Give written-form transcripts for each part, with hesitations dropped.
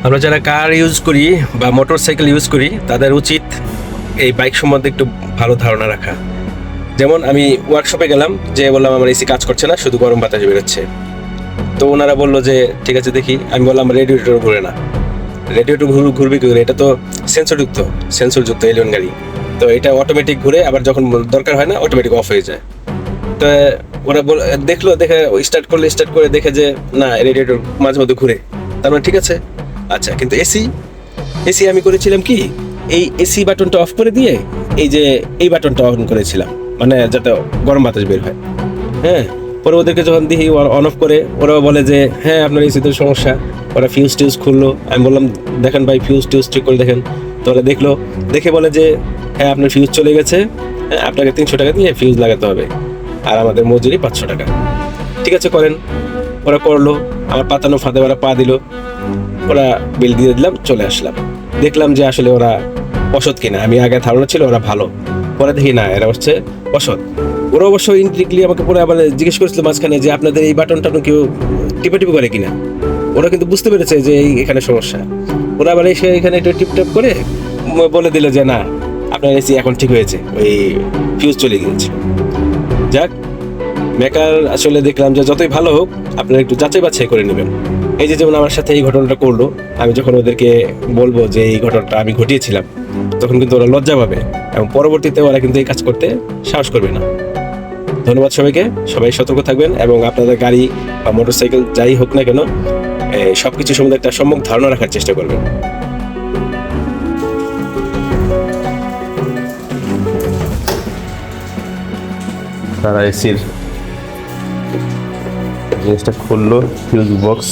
আমরা যারা car use করি বা মোটর সাইকেল ইউজ করি তাদের উচিত এই বাইক সম্বন্ধে একটু ভালো ধারণা রাখা। যেমন আমি ওয়ার্কশপে গেলাম, যে বললাম আমার এসি কাজ করছে না, শুধু গরম বাতাস বেরোচ্ছে। তো ওনারা বললো যে ঠিক আছে দেখি। আমি বললাম রেডিয়েটর ঘুরে না, রেডিয়েটর ঘুরবে কি করে, এটা তো সেন্সরযুক্ত এলিয়ন গাড়ি। তো এটা অটোমেটিক ঘুরে, আবার যখন দরকার হয় না অটোমেটিক অফ হয়ে যায়। তো ওরা দেখলো, দেখে স্টার্ট করে দেখে যে না, রেডিয়েটর মাঝে মধ্যে ঘুরে। তার মানে ঠিক আছে। আচ্ছা, কিন্তু এসি আমি করেছিলাম কি, এই এসি বাটনটা অফ করে দিয়ে এই বাটনটা অন করেছিলাম, মানে যাতে গরম বাতাস বের হয়। হ্যাঁ, পরে ওদেরকে যখন দিই অন অফ করে, ওরাও বলে যে হ্যাঁ আপনার এসিতে সমস্যা। ওরা ফিউজ টিউজ খুললো। আমি বললাম দেখেন ভাই, ফিউজ টিউজ ঠিক করে দেখেন। তো ওরা দেখলো, দেখে বলে যে হ্যাঁ আপনার ফিউজ চলে গেছে, হ্যাঁ আপনাকে 300 টাকা দিয়ে ফিউজ লাগাতে হবে, আর আমাদের মজুরি 500 টাকা। ঠিক আছে করেন। ওরা করলো, আমার পাতানো ফাঁদে ওরা পা দিল। ওরা বিল দিয়ে দিলাম, চলে আসলাম। দেখলাম যে আসলে ওরা অসৎ কিনা। আমি আগে ধারণা ছিল ওরা ভালো, পরে দেখি না, এরা হচ্ছে অসৎ। ওরা অবশ্য ইনট্রিকলি আমাকে পরে আবার জিজ্ঞেস করেছিল মাঝখানে যে আপনাদের এই বাটনটা কেউ টিপে করে কিনা। ওরা কিন্তু বুঝতে পেরেছে যে এখানে সমস্যা। ওরা আবার এসে এখানে একটু টিপটাপ করে বলে দিল যে না, আপনার এসি এখন ঠিক হয়েছে, ওই ফিউজ চলে গিয়েছে। যাক, মেকার আসলে দেখলাম যে যতই ভালো হোক, আপনারা একটু যাচাই বাছাই করে নেবেন। এই যে যেমন আমার সাথে এই ঘটনাটা করলো, আমি যখন ওদেরকে বলবো যে এই ঘটনাটা আমি ঘটিয়েছিলাম, তখন কিন্তু ওরা লজ্জা পাবে এবং পরবর্তীতে ওরা কিন্তু এই কাজ করতে সাহস করবে না। ধন্যবাদ সবাইকে। সবাই সতর্ক থাকবেন এবং আপনাদের গাড়ি বা মোটরসাইকেল যাই হোক না কেন, সবকিছু সম্বন্ধে একটা সম্যক ধারণা রাখার চেষ্টা করবেন। তারা এসির জিনিসটা খুললো, ফিউজ বক্স।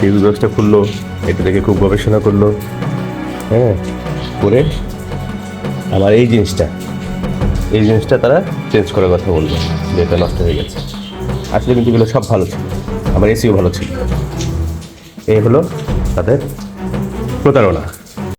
ফিউজ বক্সটা খুললো, এটা দেখে খুব গবেষণা করলো। হ্যাঁ, করে আমার এই জিনিসটা তারা চেঞ্জ করার কথা বললো, যে এটা নষ্ট হয়ে গেছে। আসলে কিন্তু এগুলো সব ভালো ছিল, আমার এসিও ভালো ছিল। এই হলো তাদের প্রতারণা।